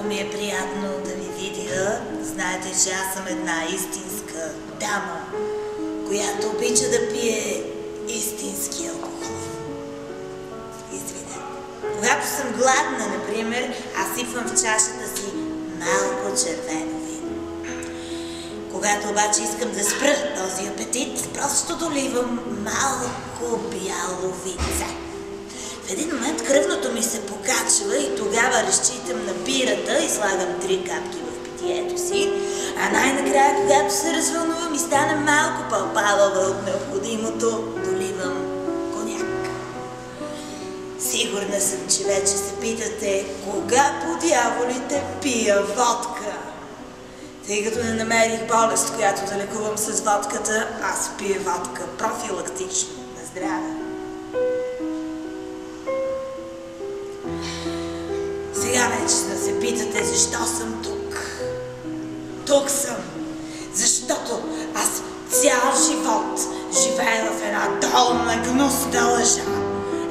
ми е приятно да ви видя. Знаете, че аз съм една истинска дама, която обича да пие истински алкохол. Извинете. Когато съм гладна, например, аз сипвам в чашата си малко червено вино. Когато обаче искам да спра този апетит, просто доливам малко бяло винце. В един момент кръвното ми се покачва и тогава разчитам на бирата и слагам 3 капки в питието си, а най-накрая, когато се развълнувам и стана малко по-палава от необходимото, доливам коняк. Сигурна съм, че вече се питате кога по дяволите пия водка. Тъй като не намерих болест, която да лекувам с водката, аз пия водка профилактично на здраве. Сега вече да се питате защо съм тук. Тук съм, защото аз цял живот живея в една долна гнусна лъжа.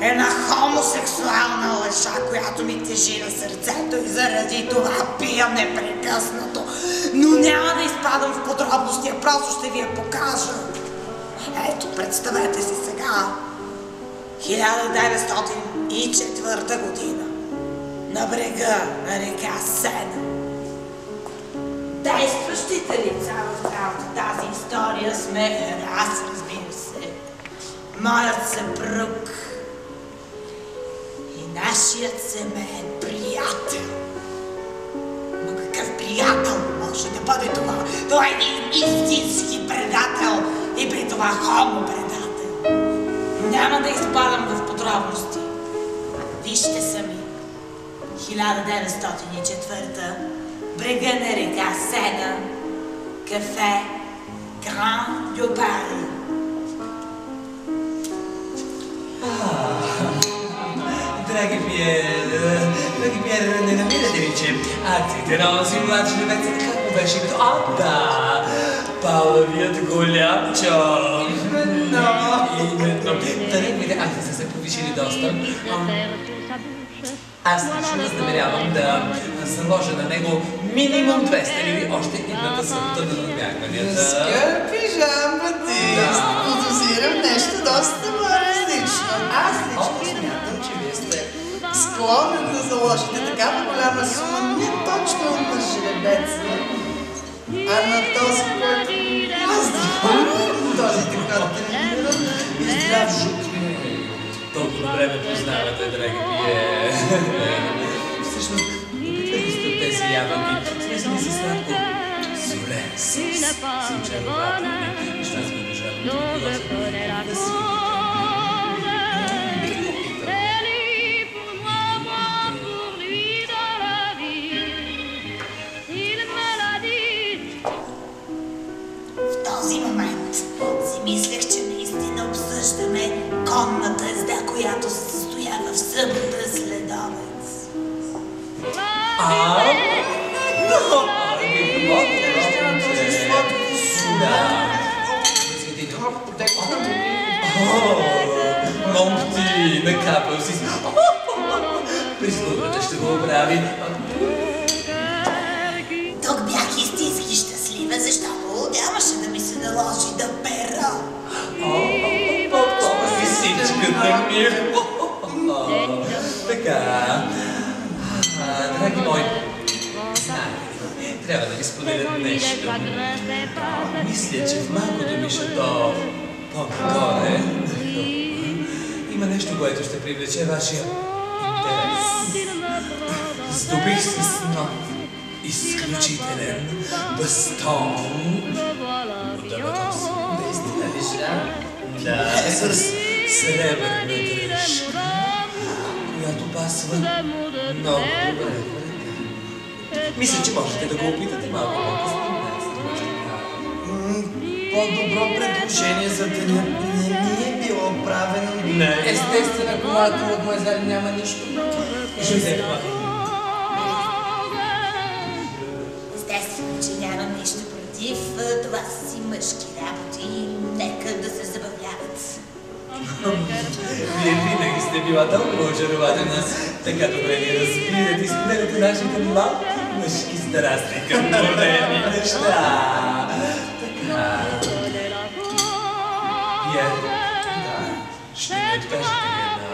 Една хомосексуална лъжа, която ми тежи на сърцето и заради това пия непрекъснато. Но няма да изпадам в подробности, а просто ще ви я покажа. Ето, представете си сега. 1904 година. На брега на река Сена. Действащите лица в цялата тази история сме аз, разбира се, моят съпруг и нашият семейен приятел. Но какъв приятел може да бъде това? Това е един истински предател и при това хомо-предател. Няма да изпадам в подробности. Вижте сами. 1904, брега на река Сена, кафе Гран дю Пари. Драги Пиер, не намирате ли, че акциите на онзи млад жневец, как му беше като... Да, Павловият голямчо. Именно. Тарифите акции са се повишили доста. Аз лично възнамерявам да заложа на него минимум 200 или още едната събота на надбягванията. Скъпи Жан-Батист, подозирам нещо доста различно. Аз лично смятам, че вие сте склонен да заложите такава голяма сума не точно на жребеца, а на този, който аз този така трениран и здрав жут. Толкова добре ме познавате, драги Пиер. Всъщност, опитвали сте от тези ябълки, смесени с сладко солен със, с очарователни, неща с обожавам, било се да си В този момент си мислех, че наистина обсъждаме конната езда, която се състоява в събота следобед. Момти, накапал си. Прислугата ще го оправи. Тук бях истински щастлива, защото нямаше да ми се наложи да пера. Това си сичката ми. Така. Драги мои, знаете, трябва да ви споделя нещо. Мисля, че в малкото ми шато по-нагоре има нещо, което ще привлече вашия интерес. Здобих се с нов, изключителен бастон. Наистина ли, Жан? Да, с сребърна дръжка, която пасва много добре. Мисля, че можете да го опитате малко по-късно. По-добро предложение за деня не ми е било правено. Не. Естествено, ако моята мадемуазел няма нищо. Жозеф, Естествено, че нямам нищо против. Това са си мъжки работи. Нека да се забавляват. Вие винаги сте била толкова очарователна, така добре ни разбирате и споделяте нашите малки мъжки страсти към големи неща. Така. Пиер, ще ми откажете ли една...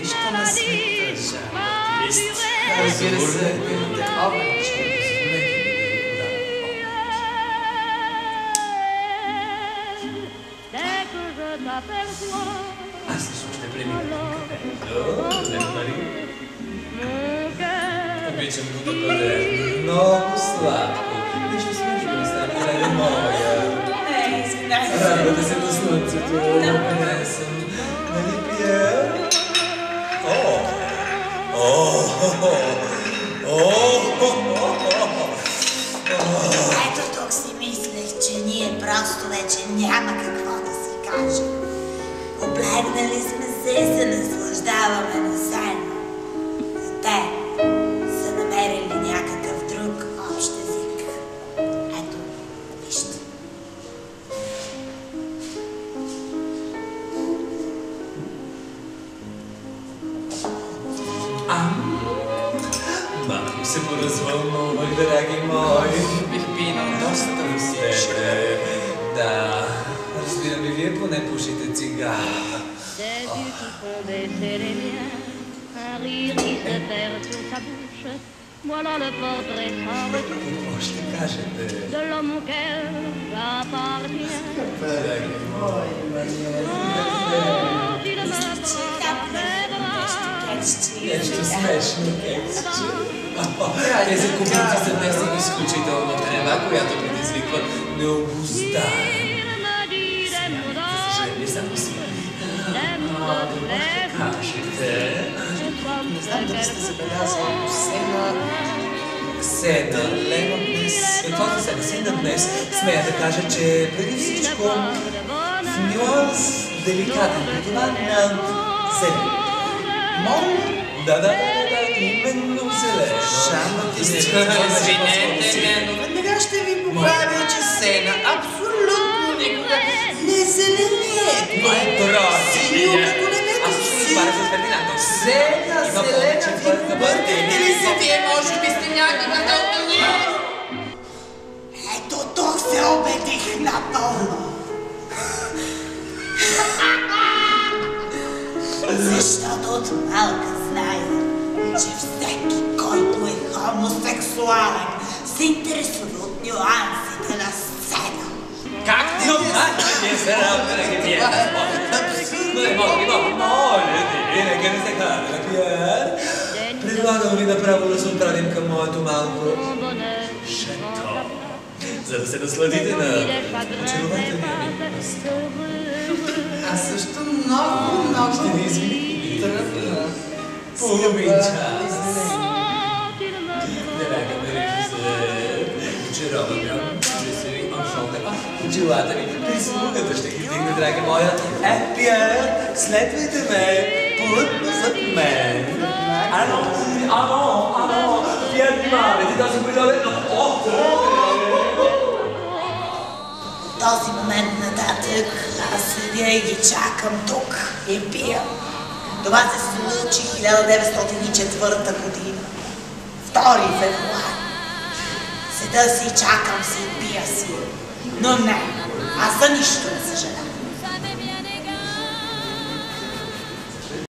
Защо не сме журналист? Разбира се, обичам. Аз лично ще премина към кафето, нали? Обичам го да бъде много сладко. Нещо смешно ми стане, край моя. Извинай се. Радвате се на слънцето, не съм. Нали, Пиер? Ето тук си мислех, че ние просто вече няма какво да си кажем. Облегнали сме се и се наслаждаваме на заедно. И те са намерили някакъв друг общ език. Ето, вижте. Малко се поразвълнувах, драги мои. Бих пинал доста усеща. Да, разбирам и вие поне пушите цигара. Des yeux qui font baisser les miens, un rire qui se perd sur sa bouche. Voilà le portrait sans retouche Какво ще кажете? de l'homme auquel j'appartiens. Драги мои, Quand il me prend нещо смешно, кексче. Тези кубинки са наистина изключително трева, която предизвиква необуздаем. Не само си. Кажете. Не знам дали сте забелязали, но Сена, Лена днес. Какво за Сена? Сена днес смея да кажа, че преди всичко в нюанс деликатен, при това на зелен. моля, Да, именно зелен. извинете ме, но веднага ще ви поправя, че Сена абсолютно никога не зеленее. Това е синьо като небето. Сена, зелена, ви бъркате ли се? Вие може би сте някаква дълбини. Ето тук се убедих напълно. Защото от малка зная, че всеки, който е хомосексуален, се интересува от нюансите на сцена. Как ти Не се равна, не е. Нека не се хвана, Пиер. Предлагам ви направо да се отправим към моето малко шато, за да се насладите на очарователния ми настроен. Аз също много Ще ви извиня. Половин час. Драга Маризе, очарован бях. Челата ми, прислугата ще ги вдигне, драги моя. Пиер, следвайте ме, плътно зад мен. Ано, Пиер, внимавайте, да се придобе на Този момент нататък аз седя и ги чакам тук и пия. Това се случи 1904 година, 2 февруари. Седа си, чакам си, пия си. Но не, аз за нищо не съжалявам.